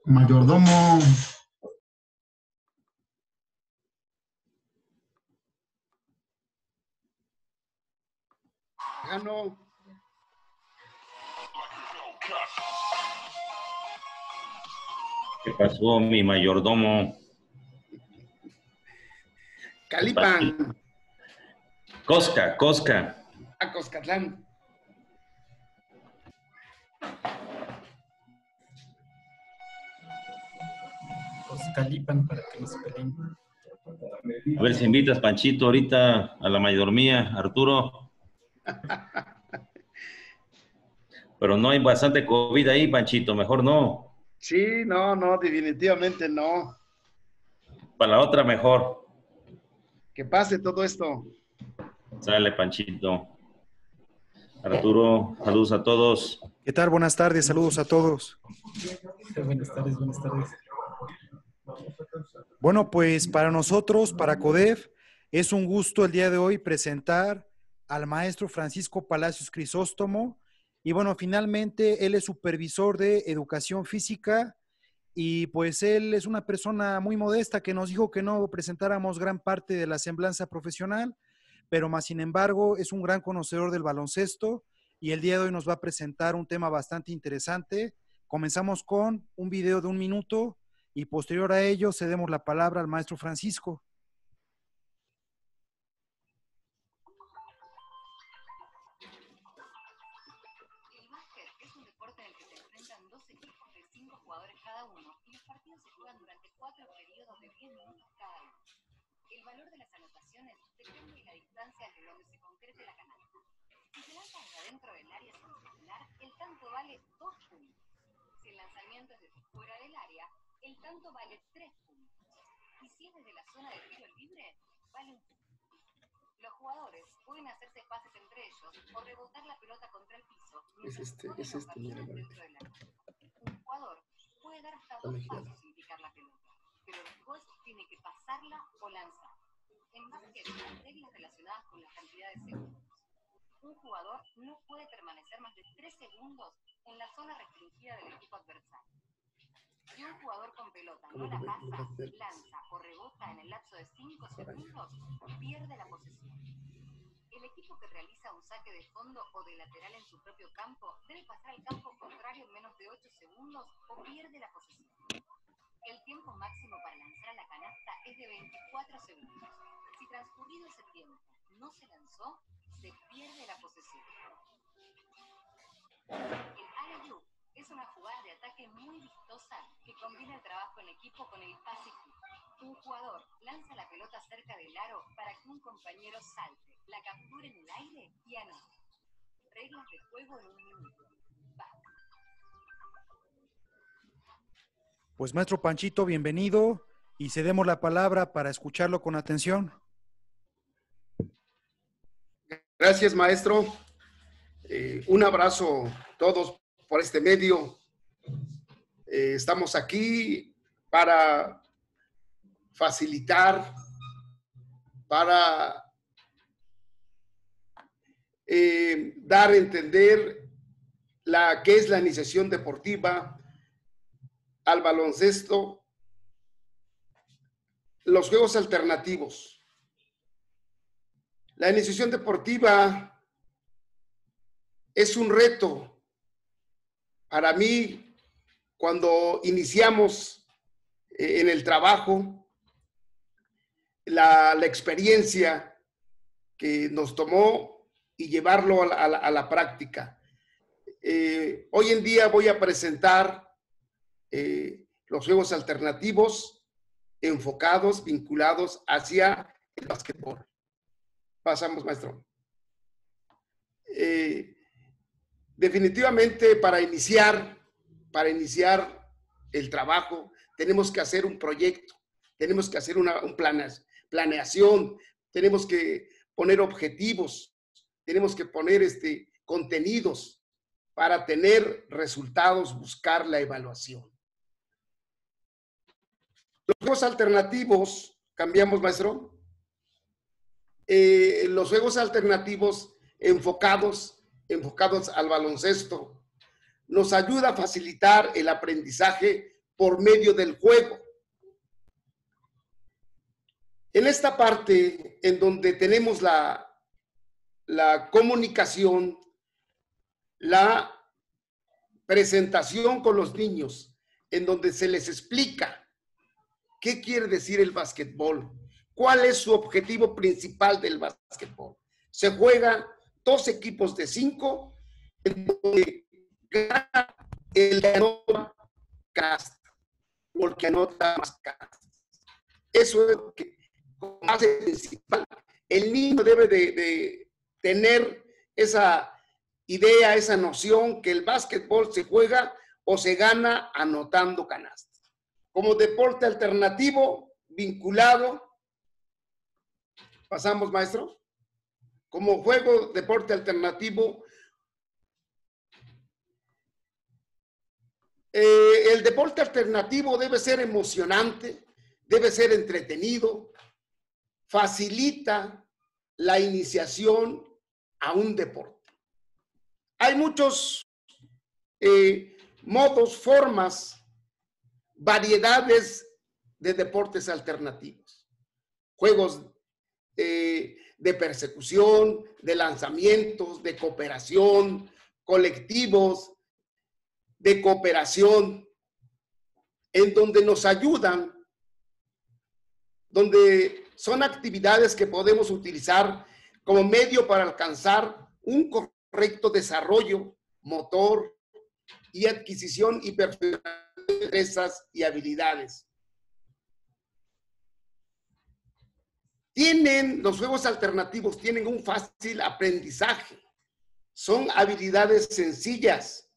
Mayordomo, Gano. ¿Qué pasó, mi mayordomo? Calipan. Cosca, Cosca. A Coscatlán. Calipan para que no se peleen. A ver si invitas, Panchito, ahorita a la mayordomía, Arturo. Pero no hay bastante COVID ahí, Panchito, mejor no. Sí, no, definitivamente no. Para la otra, mejor. Que pase todo esto. Sale, Panchito. Arturo, saludos a todos. ¿Qué tal? Buenas tardes, saludos a todos. Buenas tardes, buenas tardes. Bueno, pues para nosotros, para CODEF, es un gusto el día de hoy presentar al maestro Francisco Palacios Crisóstomo. Y bueno, finalmente él es supervisor de educación física y pues él es una persona muy modesta que nos dijo que no presentáramos gran parte de la semblanza profesional, pero más sin embargo es un gran conocedor del baloncesto y el día de hoy nos va a presentar un tema bastante interesante. Comenzamos con un video de 1 minuto y posterior a ello cedemos la palabra al maestro Francisco. El básquet es un deporte en el que se enfrentan 2 equipos de 5 jugadores cada uno y los partidos se juegan durante 4 periodos de 10 minutos cada uno. El valor de las anotaciones depende de la distancia de donde se concrete la canasta. Si se lanza desde adentro del área circular, el tanto vale 2 puntos. Si el lanzamiento es desde fuera del área, el tanto vale 3 puntos. Y si es desde la zona de tiro libre, vale 1 punto. Los jugadores pueden hacerse pases entre ellos o rebotar la pelota contra el piso. Dentro del área. Un jugador puede dar hasta 2 pasos sin picar la pelota, pero después tiene que pasarla o lanzar. En básquet hay reglas relacionadas con la cantidad de segundos. Un jugador no puede permanecer más de 3 segundos en la zona restringida del equipo adversario. Si un jugador con pelota no la pasa, lanza o rebota en el lapso de 5 segundos, pierde la posesión. El equipo que realiza un saque de fondo o de lateral en su propio campo debe pasar al campo contrario en menos de 8 segundos o pierde la posesión. El tiempo máximo para lanzar a la canasta es de 24 segundos. Si transcurrido ese tiempo no se lanzó, se pierde la posesión. El alley-oop es una jugada de ataque muy vistosa que combina el trabajo en equipo con el pase justo. Un jugador lanza la pelota cerca del aro para que un compañero salte, la capture en el aire y anote. Reglas de juego en 1 minuto. Va. Pues maestro Panchito, bienvenido y cedemos la palabra para escucharlo con atención. Gracias, maestro. Un abrazo a todos por este medio. Estamos aquí para facilitar, para dar a entender qué es la iniciación deportiva al baloncesto, los juegos alternativos. La iniciación deportiva es un reto para mí cuando iniciamos en el trabajo, la experiencia que nos tomó y llevarlo a la práctica. Hoy en día voy a presentar los juegos alternativos enfocados, vinculados hacia el básquetbol. Pasamos, maestro. Definitivamente para iniciar el trabajo tenemos que hacer un proyecto, tenemos que hacer una planeación, tenemos que poner objetivos, tenemos que poner contenidos para tener resultados, buscar la evaluación. Los juegos alternativos, cambiamos, maestro. Los juegos alternativos enfocados al baloncesto nos ayuda a facilitar el aprendizaje por medio del juego. En esta parte en donde tenemos la comunicación, la presentación con los niños, en donde se les explica qué quiere decir el básquetbol, cuál es su objetivo principal del básquetbol. Se juega 2 equipos de 5, en donde gana el que anota canasta, o el que anota más canastas. Eso es lo que hace principal. El niño debe de tener esa idea, esa noción que el básquetbol se juega o se gana anotando canastas. Como deporte alternativo vinculado, pasamos, maestro. Como juego, deporte alternativo, el deporte alternativo debe ser emocionante, debe ser entretenido, facilita la iniciación a un deporte. Hay muchos modos, formas, variedades de deportes alternativos. Juegos de persecución, de lanzamientos, de cooperación, colectivos, de cooperación, en donde nos ayudan, donde son actividades que podemos utilizar como medio para alcanzar un correcto desarrollo motor y adquisición y perfeccionamiento de destrezas y habilidades. Los juegos alternativos tienen un fácil aprendizaje. Son habilidades sencillas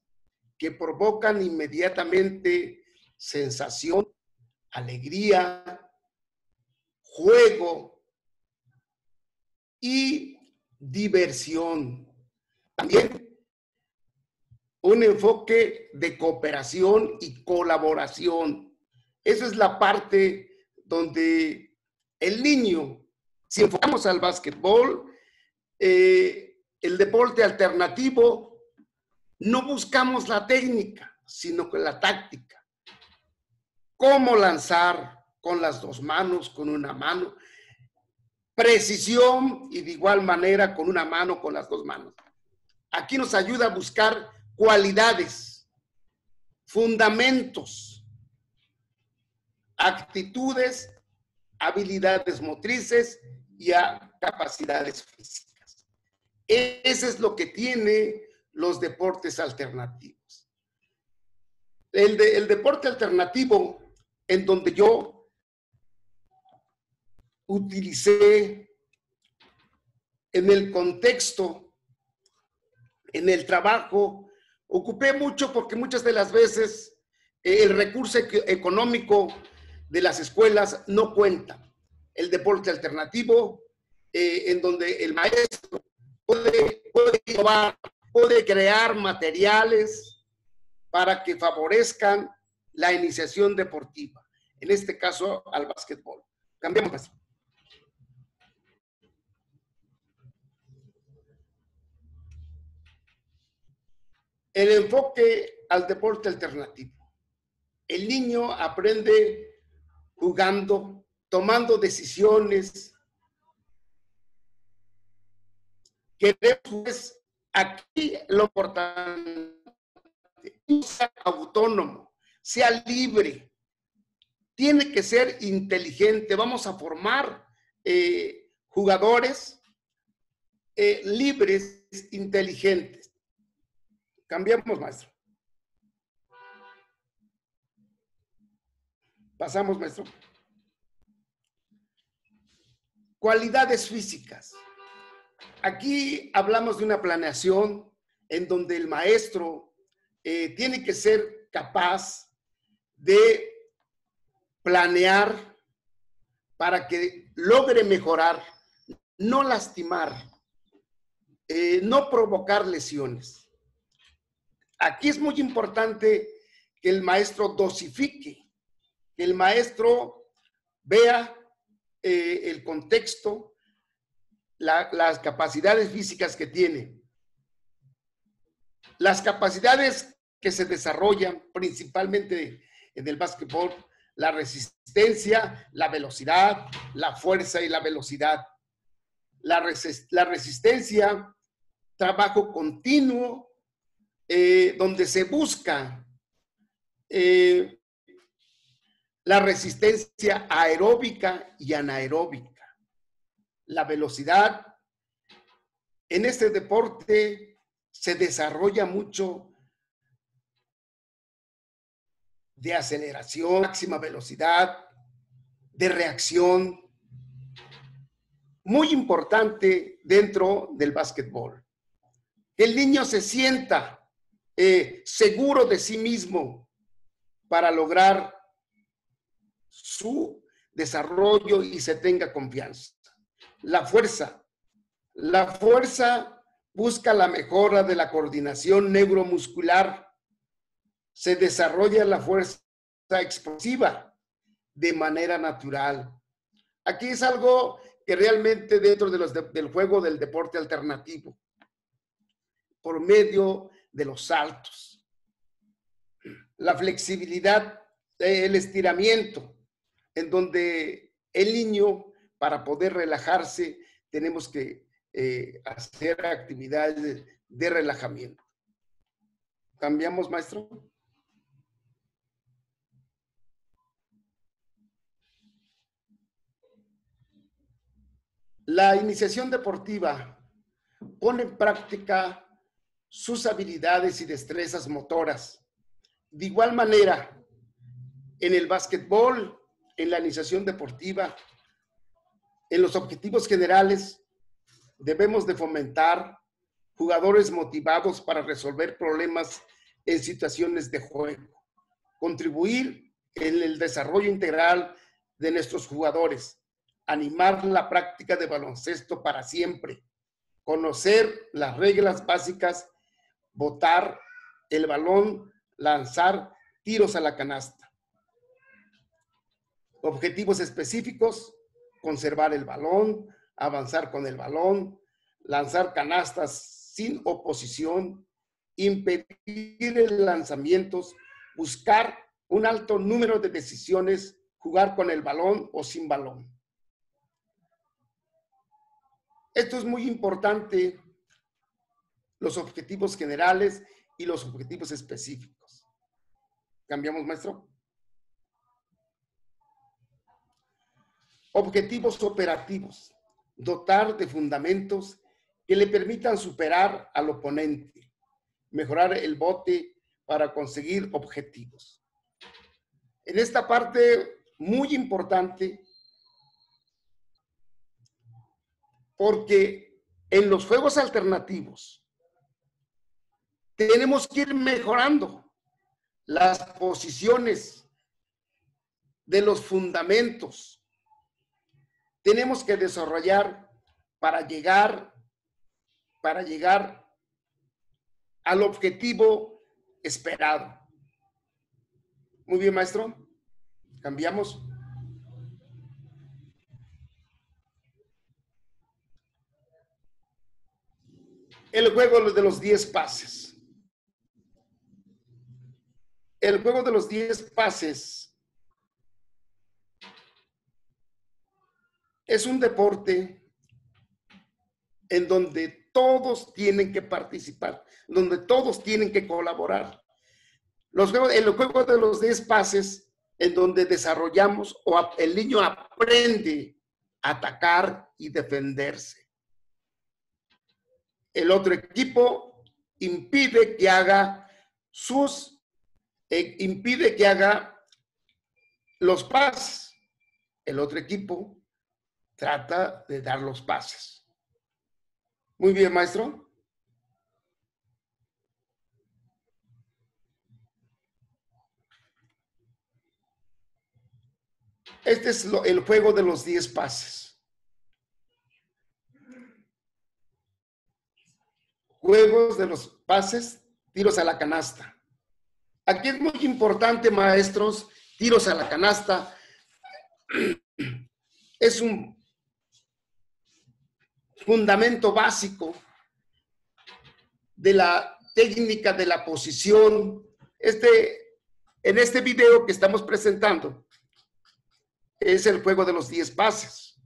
que provocan inmediatamente sensación, alegría, juego y diversión. También un enfoque de cooperación y colaboración. Esa es la parte donde el niño, si enfocamos al básquetbol, el deporte alternativo, no buscamos la técnica, sino con la táctica. Cómo lanzar con las 2 manos, con una mano. Precisión y de igual manera con una mano, con las 2 manos. Aquí nos ayuda a buscar cualidades, fundamentos, actitudes, habilidades motrices y capacidades físicas. Eso es lo que tiene los deportes alternativos. El deporte alternativo en donde yo utilicé en el contexto, en el trabajo, ocupé mucho porque muchas de las veces el recurso económico de las escuelas no cuenta. El deporte alternativo, en donde el maestro puede innovar, puede crear materiales para que favorezcan la iniciación deportiva. En este caso, al básquetbol. Cambiamos, maestro. El enfoque al deporte alternativo. El niño aprende jugando, tomando decisiones. Queremos aquí lo importante, sea autónomo, sea libre, tiene que ser inteligente. Vamos a formar jugadores libres, inteligentes. Cambiamos, maestro. Pasamos, maestro. Cualidades físicas. Aquí hablamos de una planeación en donde el maestro tiene que ser capaz de planear para que logre mejorar, no lastimar, no provocar lesiones. Aquí es muy importante que el maestro dosifique, que el maestro vea el contexto, las capacidades físicas que tiene. Las capacidades que se desarrollan principalmente en el básquetbol, la resistencia, la velocidad, la fuerza y la velocidad. La resistencia, trabajo continuo, donde se busca la resistencia aeróbica y anaeróbica. La velocidad, en este deporte se desarrolla mucho de aceleración, máxima velocidad, de reacción, muy importante dentro del básquetbol. Que el niño se sienta seguro de sí mismo para lograr su desarrollo y se tenga confianza. La fuerza busca la mejora de la coordinación neuromuscular. Se desarrolla la fuerza explosiva de manera natural. Aquí es algo que realmente dentro del juego del deporte alternativo, por medio de los saltos, la flexibilidad, el estiramiento, en donde el niño, para poder relajarse, tenemos que hacer actividades de relajamiento. ¿Cambiamos, maestro? La iniciación deportiva pone en práctica sus habilidades y destrezas motoras. De igual manera, en el básquetbol, en la iniciación deportiva, en los objetivos generales, debemos de fomentar jugadores motivados para resolver problemas en situaciones de juego, contribuir en el desarrollo integral de nuestros jugadores, animar la práctica de baloncesto para siempre, conocer las reglas básicas, botar el balón, lanzar tiros a la canasta. Objetivos específicos: conservar el balón, avanzar con el balón, lanzar canastas sin oposición, impedir lanzamientos, buscar un alto número de decisiones, jugar con el balón o sin balón. Esto es muy importante, los objetivos generales y los objetivos específicos. ¿Cambiamos, maestro? Objetivos operativos: dotar de fundamentos que le permitan superar al oponente, mejorar el bote para conseguir objetivos. En esta parte, muy importante, porque en los juegos alternativos tenemos que ir mejorando las posiciones de los fundamentos. Tenemos que desarrollar para llegar al objetivo esperado. Muy bien, maestro. Cambiamos. El juego de los 10 pases. El juego de los 10 pases es un deporte en donde todos tienen que participar, donde todos tienen que colaborar. El juego de los 10 pases, en donde desarrollamos o el niño aprende a atacar y defenderse. El otro equipo impide que haga los pases. El otro equipo trata de dar los pases. Muy bien, maestro. Este es el juego de los 10 pases. Juegos de los pases, tiros a la canasta. Aquí es muy importante, maestros, tiros a la canasta. Es un fundamento básico de la técnica de la posición. Este En este video que estamos presentando es el juego de los 10 pases,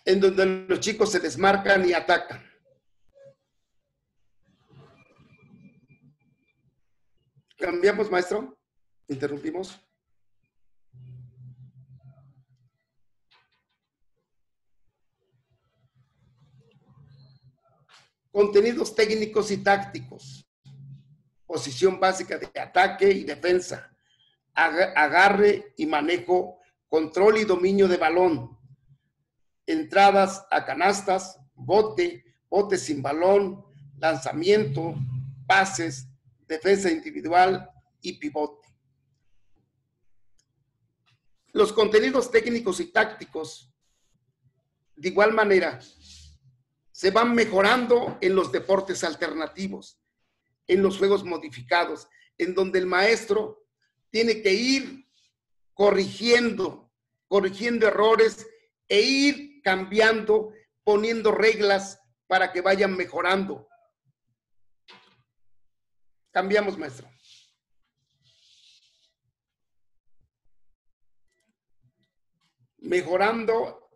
en donde los chicos se desmarcan y atacan. ¿Cambiamos, maestro? ¿Interrumpimos? Contenidos técnicos y tácticos. Posición básica de ataque y defensa. Agarre y manejo, control y dominio de balón. Entradas a canastas, bote sin balón, lanzamiento, pases, defensa individual y pivote. Los contenidos técnicos y tácticos, de igual manera, se van mejorando en los deportes alternativos, en los juegos modificados, en donde el maestro tiene que ir corrigiendo errores e ir cambiando, poniendo reglas para que vayan mejorando. Cambiamos, maestro. Mejorando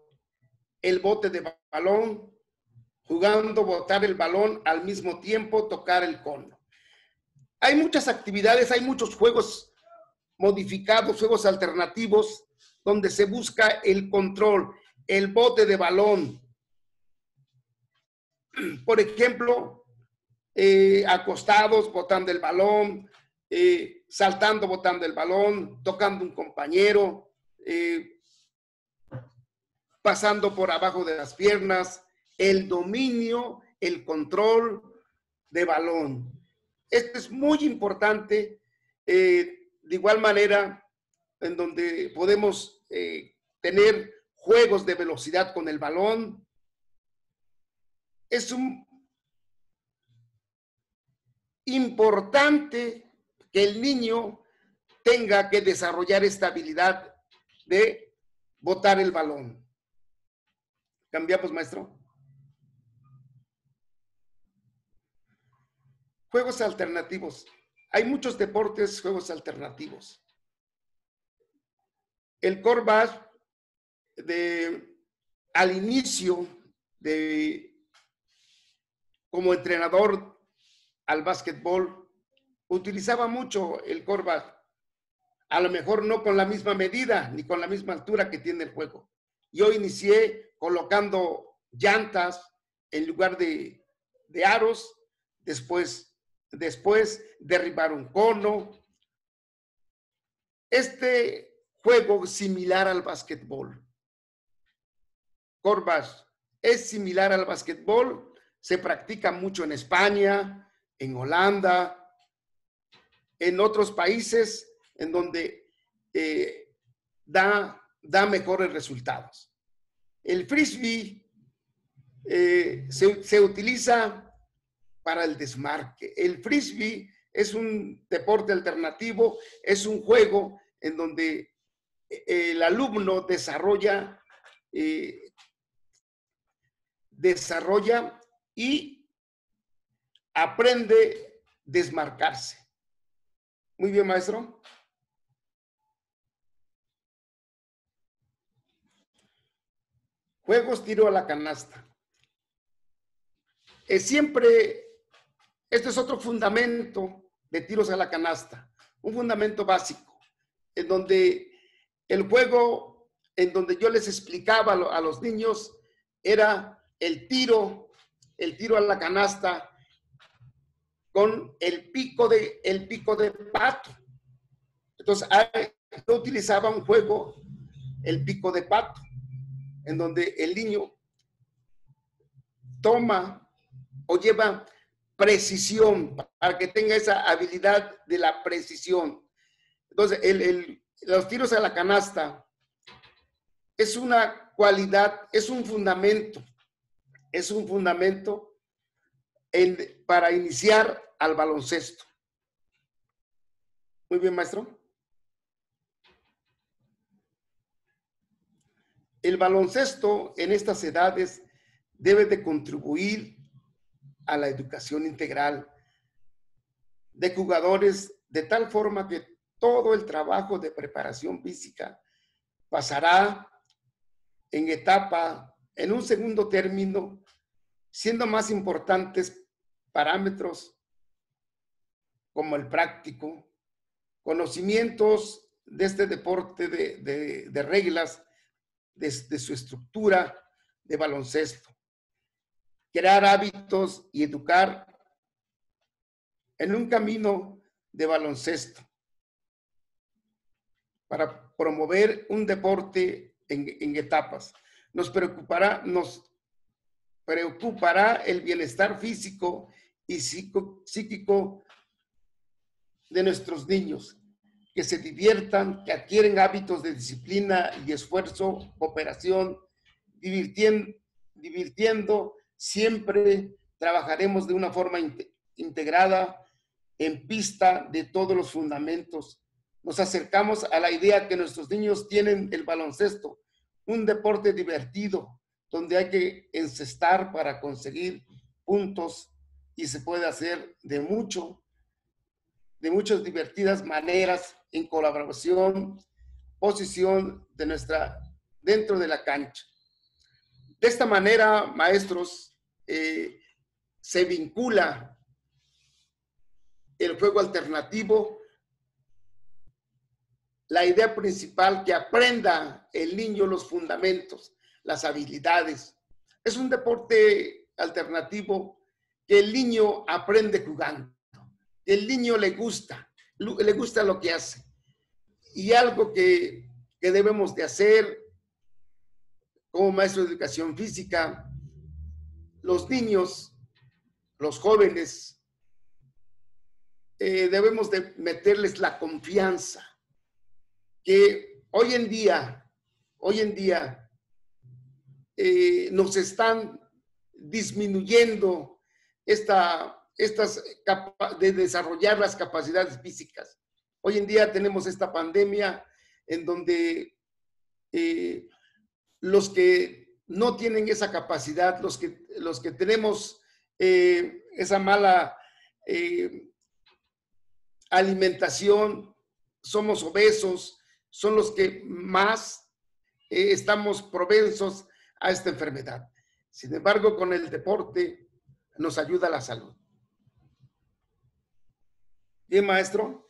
el bote de balón, jugando, botar el balón al mismo tiempo, tocar el cono. Hay muchas actividades, hay muchos juegos modificados, juegos alternativos, donde se busca el control, el bote de balón. Por ejemplo, acostados, botando el balón, saltando, botando el balón, tocando un compañero, pasando por abajo de las piernas, el dominio, el control de balón. Esto es muy importante, de igual manera, en donde podemos tener juegos de velocidad con el balón. Es importante que el niño tenga que desarrollar esta habilidad de botar el balón. ¿Cambiamos, maestro? Juegos alternativos. Hay muchos deportes, juegos alternativos. El Corbash, al inicio como entrenador al básquetbol, utilizaba mucho el Corbash. A lo mejor no con la misma medida ni con la misma altura que tiene el juego. Yo inicié colocando llantas en lugar de aros, después derribar un cono. Este juego similar al básquetbol. Corbash es similar al básquetbol, se practica mucho en España, en Holanda, en otros países en donde da mejores resultados. El frisbee se utiliza para el desmarque. El frisbee es un deporte alternativo, es un juego en donde el alumno desarrolla y aprende a desmarcarse. Muy bien, maestro. Juegos tiro a la canasta. Siempre, este es otro fundamento de tiros a la canasta, un fundamento básico, en donde el juego, en donde yo les explicaba a los niños, era el tiro a la canasta con el pico de pato. Entonces, yo utilizaba un juego, el pico de pato, en donde el niño toma o lleva precisión para que tenga esa habilidad de la precisión. Entonces, los tiros a la canasta es una cualidad, es un fundamento para iniciar al baloncesto. Muy bien, maestro. El baloncesto en estas edades debe de contribuir a la educación integral, de jugadores, de tal forma que todo el trabajo de preparación física pasará en un segundo término, siendo más importantes parámetros como el práctico, conocimientos de este deporte, de reglas, de su estructura de baloncesto, crear hábitos y educar en un camino de baloncesto para promover un deporte en etapas. Nos preocupará el bienestar físico y psíquico de nuestros niños, que se diviertan, que adquieren hábitos de disciplina y esfuerzo, cooperación, divirtiendo. Siempre trabajaremos de una forma integrada en pista de todos los fundamentos. Nos acercamos a la idea que nuestros niños tienen el baloncesto, un deporte divertido, donde hay que encestar para conseguir puntos y se puede hacer de muchas divertidas maneras en colaboración, posición dentro de la cancha. De esta manera, maestros, se vincula el juego alternativo, la idea principal, que aprenda el niño los fundamentos, las habilidades. Es un deporte alternativo que el niño aprende jugando. El niño le gusta lo que hace. Y algo que debemos de hacer como maestro de educación física, los niños, los jóvenes, debemos de meterles la confianza que hoy en día nos están disminuyendo de desarrollar las capacidades físicas. Hoy en día tenemos esta pandemia en donde los que no tienen esa capacidad, los que tenemos esa mala alimentación, somos obesos, son los que más estamos propensos a esta enfermedad. Sin embargo, con el deporte nos ayuda a la salud. Bien, maestro.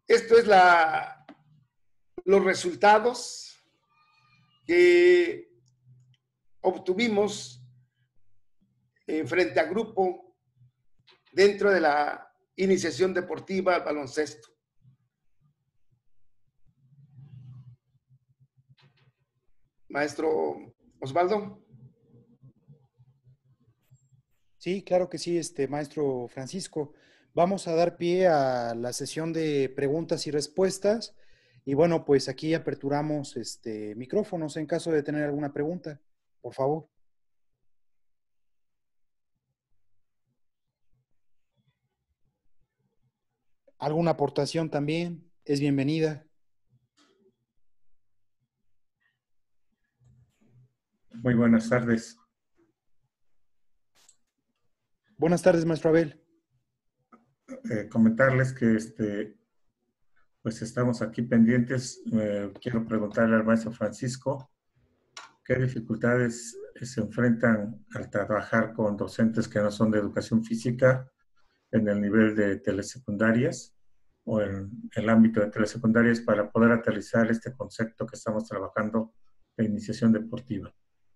Esto es los resultados que obtuvimos frente a grupo dentro de la iniciación deportiva al baloncesto. Maestro Osvaldo. Sí, claro que sí, maestro Francisco. Vamos a dar pie a la sesión de preguntas y respuestas. Y bueno, pues aquí aperturamos micrófonos en caso de tener alguna pregunta, por favor. ¿Alguna aportación también es bienvenida? Muy buenas tardes. Buenas tardes, maestro Abel. Comentarles que pues estamos aquí pendientes. Quiero preguntarle al maestro Francisco qué dificultades se enfrentan al trabajar con docentes que no son de educación física en el nivel de telesecundarias o en el ámbito de telesecundarias para poder aterrizar este concepto que estamos trabajando de iniciación deportiva.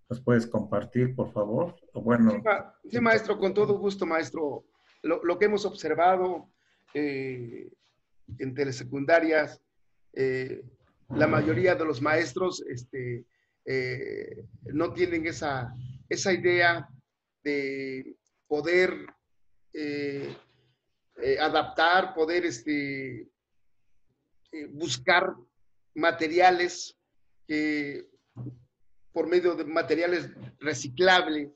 ¿Nos puedes compartir, por favor? O bueno, sí, maestro, con todo gusto, maestro. Lo que hemos observado en telesecundarias, la mayoría de los maestros no tienen esa idea de poder adaptar, poder buscar materiales que por medio de materiales reciclables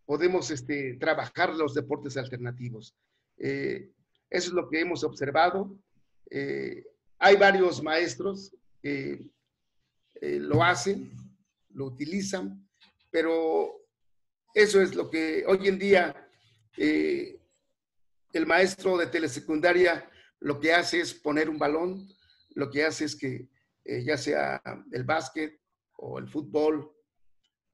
podemos trabajar los deportes alternativos. Eso es lo que hemos observado. Hay varios maestros que lo hacen, lo utilizan, pero eso es lo que hoy en día el maestro de telesecundaria lo que hace es poner un balón, lo que hace es que ya sea el básquet o el fútbol,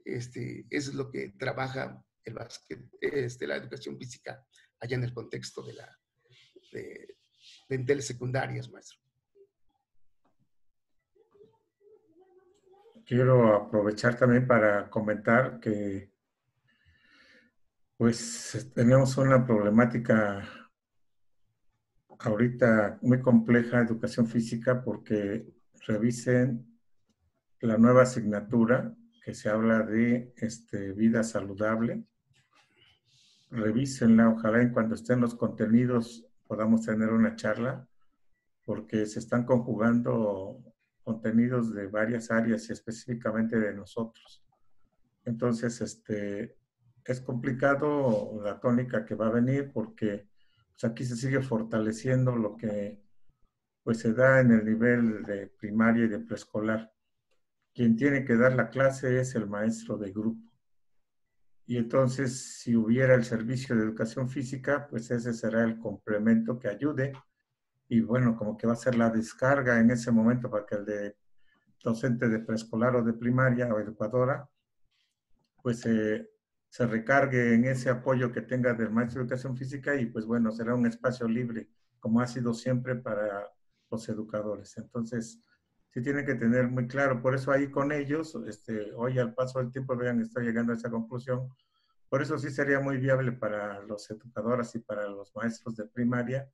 eso es lo que trabaja el básquet, la educación física allá en el contexto de telesecundarias, maestro. Quiero aprovechar también para comentar que pues tenemos una problemática ahorita muy compleja de educación física porque revisen la nueva asignatura que se habla de vida saludable. Revísenla, ojalá en cuando estén los contenidos podamos tener una charla porque se están conjugando contenidos de varias áreas y específicamente de nosotros. Entonces, es complicado la tónica que va a venir porque pues, aquí se sigue fortaleciendo lo que pues, se da en el nivel de primaria y de preescolar. Quien tiene que dar la clase es el maestro de grupo. Y entonces, si hubiera el servicio de educación física, pues ese será el complemento que ayude. Y bueno, como que va a ser la descarga en ese momento para que el de docente de preescolar o de primaria o educadora, pues se recargue en ese apoyo que tenga del maestro de educación física y pues bueno, será un espacio libre, como ha sido siempre para los educadores. Entonces, sí tienen que tener muy claro, por eso ahí con ellos, hoy al paso del tiempo, vean, estoy llegando a esa conclusión, por eso sí sería muy viable para los educadores y para los maestros de primaria,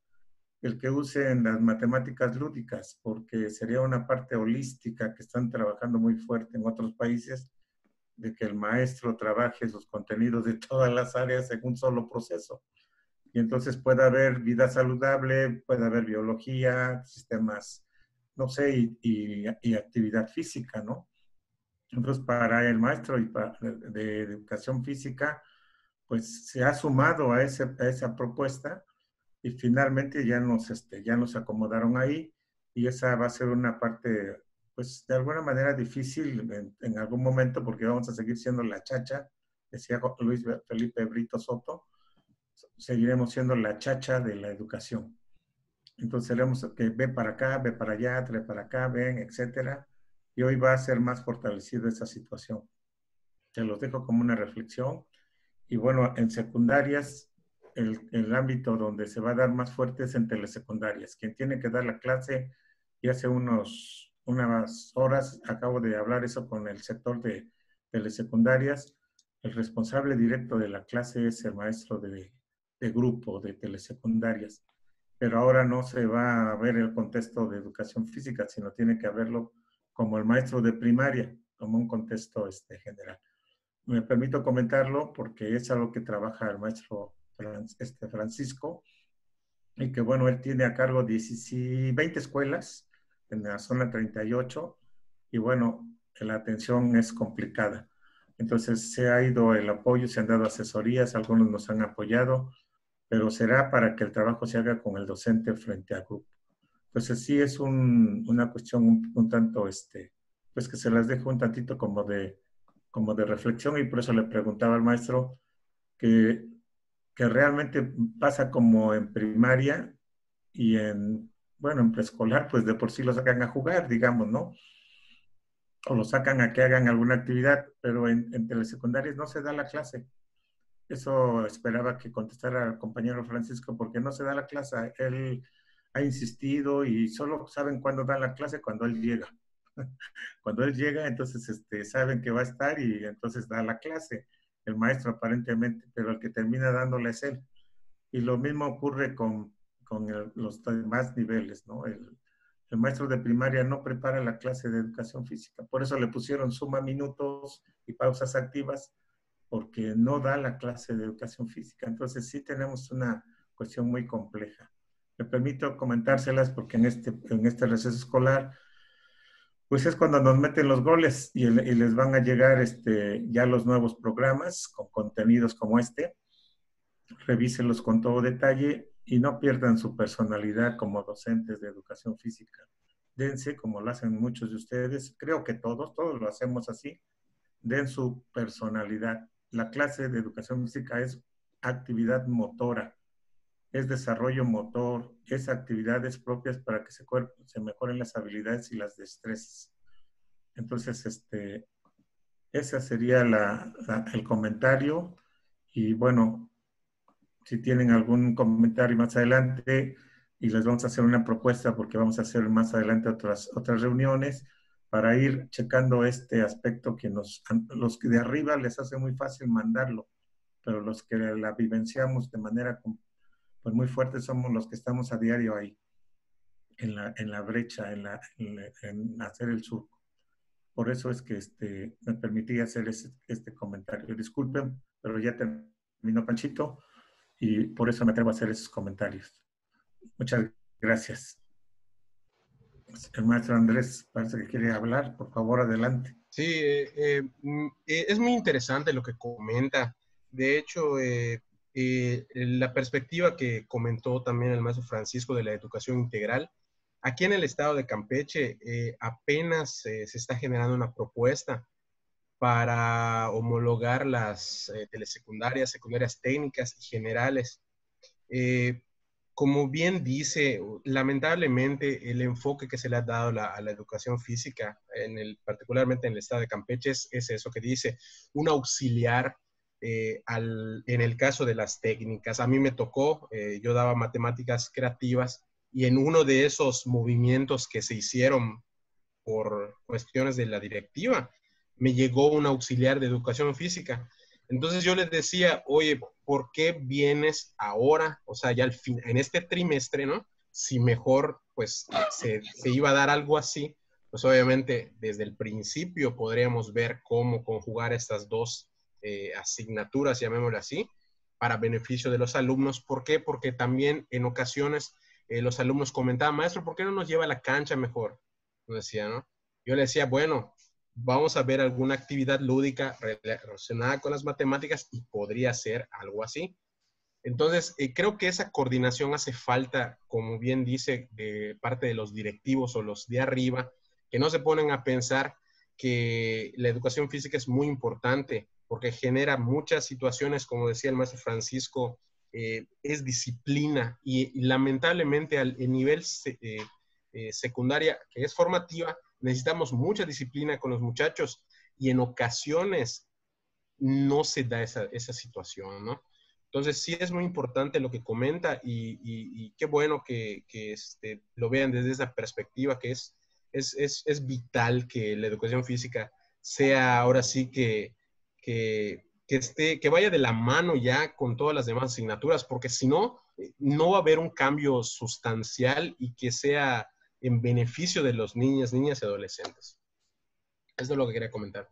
el que usen las matemáticas lúdicas, porque sería una parte holística que están trabajando muy fuerte en otros países, de que el maestro trabaje los contenidos de todas las áreas en un solo proceso. Y entonces puede haber vida saludable, puede haber biología, sistemas, no sé, y actividad física, ¿no? Entonces, para el maestro de educación física, pues se ha sumado a esa propuesta y finalmente ya nos acomodaron ahí y esa va a ser una parte, pues de alguna manera difícil en algún momento porque vamos a seguir siendo la chacha, decía Luis Felipe Brito Soto, seguiremos siendo la chacha de la educación. Entonces tenemos que ve para acá, ve para allá, trae para acá, ven, etcétera. Y hoy va a ser más fortalecida esa situación. Te los dejo como una reflexión. Y bueno, en secundarias, el ámbito donde se va a dar más fuerte es en telesecundarias. Quien tiene que dar la clase, y hace unas horas acabo de hablar eso con el sector de telesecundarias, el responsable directo de la clase es el maestro de grupo de telesecundarias. Pero ahora no se va a ver el contexto de educación física, sino tiene que verlo como el maestro de primaria, como un contexto general. Me permito comentarlo porque es algo que trabaja el maestro Francisco y que bueno, él tiene a cargo 20 escuelas en la zona 38 y bueno, la atención es complicada. Entonces se ha ido el apoyo, se han dado asesorías, algunos nos han apoyado, pero será para que el trabajo se haga con el docente frente a grupo. Entonces sí es una cuestión un tanto, pues que se las dejo un tantito como de reflexión y por eso le preguntaba al maestro que realmente pasa como en primaria y bueno, en preescolar, pues de por sí lo sacan a jugar, digamos, ¿no? O lo sacan a que hagan alguna actividad, pero en telesecundarias no se da la clase. Eso esperaba que contestara el compañero Francisco, porque no se da la clase. Él ha insistido y solo saben cuándo da la clase cuando él llega. Cuando él llega, entonces saben que va a estar y entonces da la clase. El maestro aparentemente, pero el que termina dándole es él. Y lo mismo ocurre con los demás niveles, ¿no? El maestro de primaria no prepara la clase de educación física. Por eso le pusieron suma minutos y pausas activas, porque no da la clase de educación física. Entonces sí tenemos una cuestión muy compleja. Me permito comentárselas porque en este receso escolar, pues es cuando nos meten los goles y les van a llegar ya los nuevos programas con contenidos como este. Revísenlos con todo detalle y no pierdan su personalidad como docentes de educación física. Dense como lo hacen muchos de ustedes, creo que todos lo hacemos así, den su personalidad. La clase de educación física es actividad motora, es desarrollo motor, es actividades propias para que se mejoren las habilidades y las destrezas. Entonces, ese sería el comentario. Y bueno, si tienen algún comentario más adelante, y les vamos a hacer una propuesta porque vamos a hacer más adelante otras reuniones para ir checando este aspecto que los que de arriba les hace muy fácil mandarlo, pero los que la vivenciamos de manera pues muy fuerte somos los que estamos a diario ahí, en la brecha, en hacer el surco. Por eso es que me permití hacer este comentario. Disculpen, pero ya terminó Panchito y por eso me atrevo a hacer esos comentarios. Muchas gracias. El maestro Andrés parece que quiere hablar. Por favor, adelante. Sí, es muy interesante lo que comenta. De hecho, la perspectiva que comentó también el maestro Francisco de la educación integral, aquí en el estado de Campeche apenas se está generando una propuesta para homologar las telesecundarias, secundarias técnicas y generales. Como bien dice, lamentablemente el enfoque que se le ha dado a la educación física, particularmente en el estado de Campeche, es eso que dice, un auxiliar en el caso de las técnicas. A mí me tocó, yo daba matemáticas creativas y en uno de esos movimientos que se hicieron por cuestiones de la directiva, me llegó un auxiliar de educación física. Entonces yo les decía, oye, ¿por qué vienes ahora? O sea, ya al fin, en este trimestre, ¿no? Si mejor, pues, se iba a dar algo así, pues obviamente desde el principio podríamos ver cómo conjugar estas dos asignaturas, llamémoslo así, para beneficio de los alumnos. ¿Por qué? Porque también en ocasiones los alumnos comentaban, maestro, ¿por qué no nos lleva a la cancha mejor? Nos decía, ¿no? Yo le decía, bueno, vamos a ver alguna actividad lúdica relacionada con las matemáticas y podría ser algo así. Entonces, creo que esa coordinación hace falta, como bien dice, de parte de los directivos o los de arriba, que no se ponen a pensar que la educación física es muy importante porque genera muchas situaciones, como decía el maestro Francisco, es disciplina y lamentablemente en nivel secundaria, que es formativa, necesitamos mucha disciplina con los muchachos y en ocasiones no se da esa situación, ¿no? Entonces sí es muy importante lo que comenta y qué bueno que lo vean desde esa perspectiva, que es vital que la educación física sea ahora sí que vaya de la mano ya con todas las demás asignaturas, porque si no, no va a haber un cambio sustancial y que sea en beneficio de los niños, niñas y adolescentes. Eso es lo que quería comentar.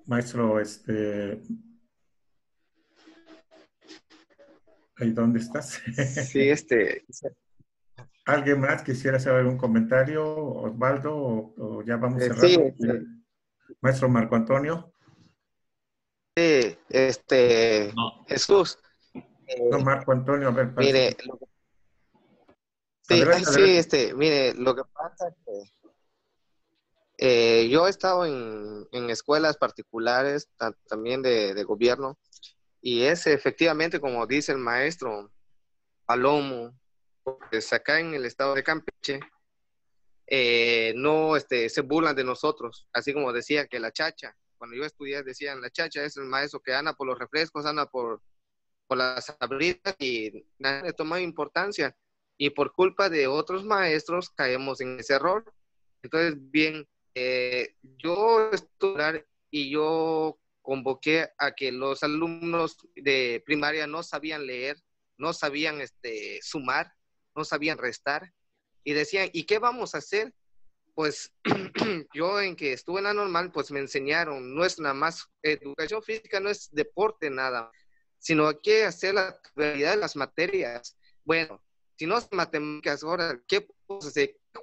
Maestro, ¿ahí dónde estás? Sí, ¿Alguien más quisiera hacer algún comentario, Osvaldo, o ya vamos sí, cerrando? Maestro Marco Antonio. sí, No. Jesús. No, Marco Antonio, a ver, Mire, sí, adelante, adelante. sí, mire, lo que pasa es que yo he estado en escuelas particulares, también de gobierno, y es efectivamente como dice el maestro Palomo, pues acá en el estado de Campeche, no se burlan de nosotros, así como decía que la chacha, cuando yo estudié decían la chacha es el maestro que anda por los refrescos, anda por las abritas y nadie le toma importancia y por culpa de otros maestros caemos en ese error. Entonces, bien, yo estudié y yo convoqué a que los alumnos de primaria no sabían leer, no sabían sumar, no sabían restar y decían, ¿y qué vamos a hacer? Pues yo en que estuve en la normal, pues me enseñaron, no es nada más, educación física no es deporte nada, sino hay que hacer la realidad de las materias. Bueno, si no es matemáticas, ahora, ¿qué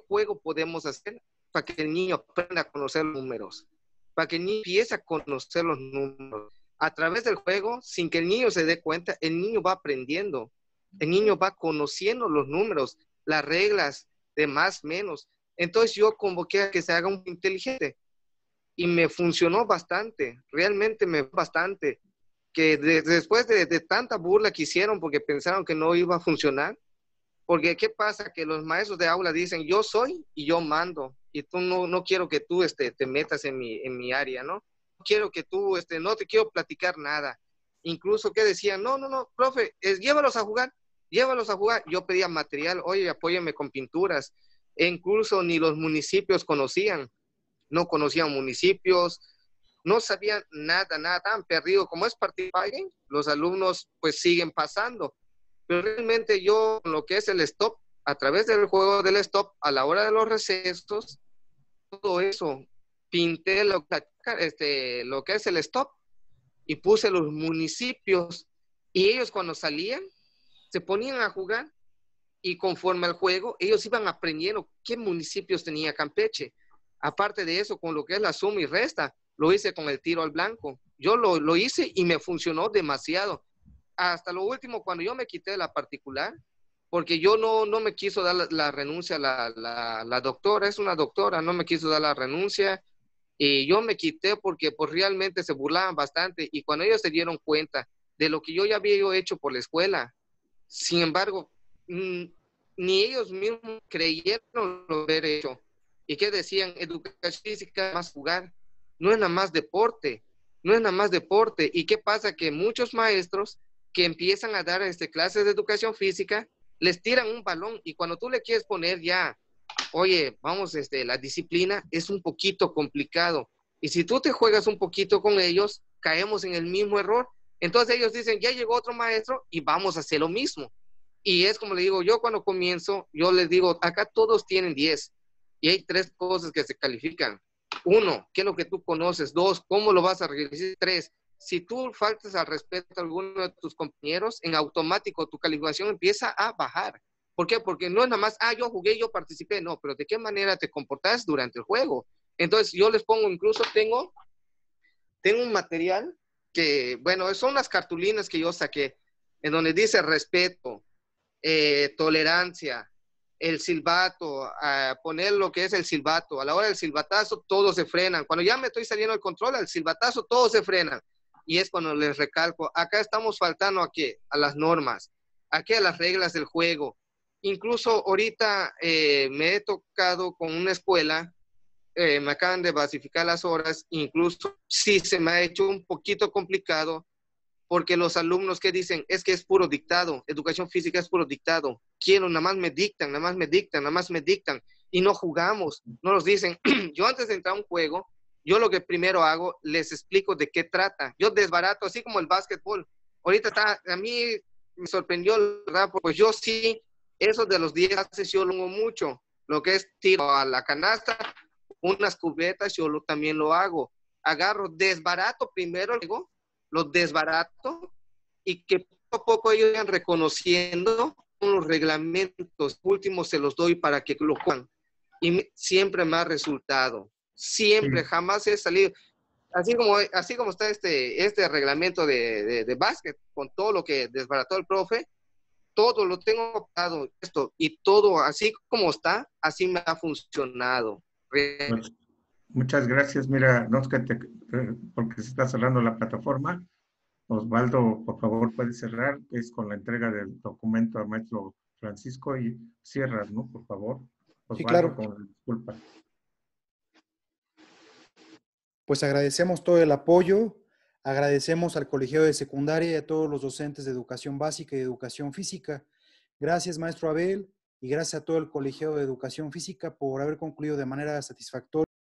juego podemos hacer para que el niño aprenda a conocer los números? Para que el niño empiece a conocer los números. A través del juego, sin que el niño se dé cuenta, el niño va aprendiendo. el niño va conociendo los números, las reglas de más, menos. Entonces yo convoqué a que se haga un inteligente y me funcionó bastante, realmente me bastante, que después de tanta burla que hicieron porque pensaron que no iba a funcionar, porque ¿qué pasa? Que los maestros de aula dicen, yo soy y yo mando, y tú no quiero que tú te metas en mi área, ¿no? No quiero que tú, no te quiero platicar nada. Incluso que decían, no, profe, llévalos a jugar. Yo pedía material, oye, apóyame con pinturas. E incluso ni los municipios conocían, no conocían municipios, no sabían nada, tan perdido. Como es participating, los alumnos pues siguen pasando. Pero realmente yo, lo que es el stop, a través del juego del stop, a la hora de los recesos, todo eso, pinté lo que es el stop y puse los municipios. Y ellos cuando salían, se ponían a jugar y conforme al juego, ellos iban aprendiendo qué municipios tenía Campeche. Aparte de eso, con lo que es la suma y resta, lo hice con el tiro al blanco. Yo lo hice y me funcionó demasiado. Hasta lo último, cuando yo me quité de la particular, porque yo no me quiso dar la renuncia, la doctora, es una doctora, no me quiso dar la renuncia, y yo me quité porque pues realmente se burlaban bastante, y cuando ellos se dieron cuenta de lo que yo ya había hecho por la escuela, sin embargo, ni ellos mismos creyeron lo haber hecho. ¿Y qué decían? Educación física más jugar, no es nada más deporte, no es nada más deporte. ¿Y qué pasa? Que muchos maestros que empiezan a dar clases de educación física, les tiran un balón y cuando tú le quieres poner ya, oye, vamos, la disciplina es un poquito complicado. Y si tú te juegas un poquito con ellos, caemos en el mismo error. Entonces ellos dicen, ya llegó otro maestro y vamos a hacer lo mismo. Y es como le digo, yo cuando comienzo, yo les digo, acá todos tienen 10 y hay 3 cosas que se califican. 1, ¿qué es lo que tú conoces? 2, ¿cómo lo vas a realizar? 3, si tú faltas al respeto a alguno de tus compañeros, en automático tu calificación empieza a bajar. ¿Por qué? Porque no es nada más, yo jugué, yo participé. No, pero ¿de qué manera te comportas durante el juego? Entonces yo les pongo, incluso tengo un material que, bueno, son las cartulinas que yo saqué, en donde dice respeto, tolerancia, el silbato, poner lo que es el silbato. A la hora del silbatazo, todos se frenan. Cuando ya me estoy saliendo del control, al silbatazo, todos se frenan. Y es cuando les recalco, acá estamos faltando a las normas, aquí a las reglas del juego. Incluso ahorita me he tocado con una escuela, me acaban de basificar las horas, incluso sí se me ha hecho un poquito complicado, porque los alumnos que dicen, es que es puro dictado, educación física es puro dictado, quiero, nada más me dictan, y no jugamos, no nos dicen. Yo antes de entrar a un juego, yo lo que primero hago, les explico de qué trata, yo desbarato, así como el básquetbol. Ahorita a mí me sorprendió, ¿verdad? Pues yo sí, eso de los 10 haces yo lo hago mucho, lo que es tiro a la canasta, unas cubetas, yo también lo hago, agarro, desbarato primero, luego los desbarato y que poco a poco ellos vayan reconociendo los reglamentos últimos, se los doy para que lo jueguen y siempre me ha resultado, siempre, jamás he salido, así como está este reglamento de básquet, con todo lo que desbarató el profe, todo lo tengo adaptado y todo así como está, así me ha funcionado. Pues, muchas gracias. Mira, no es que porque se está cerrando la plataforma. Osvaldo, por favor, puedes cerrar, es con la entrega del documento al maestro Francisco y cierras, ¿no? Por favor. Osvaldo, Sí, claro. Con disculpa. Pues agradecemos todo el apoyo, agradecemos al colegiado de secundaria y a todos los docentes de educación básica y educación física. Gracias, maestro Abel, y gracias a todo el colegiado de educación física por haber concluido de manera satisfactoria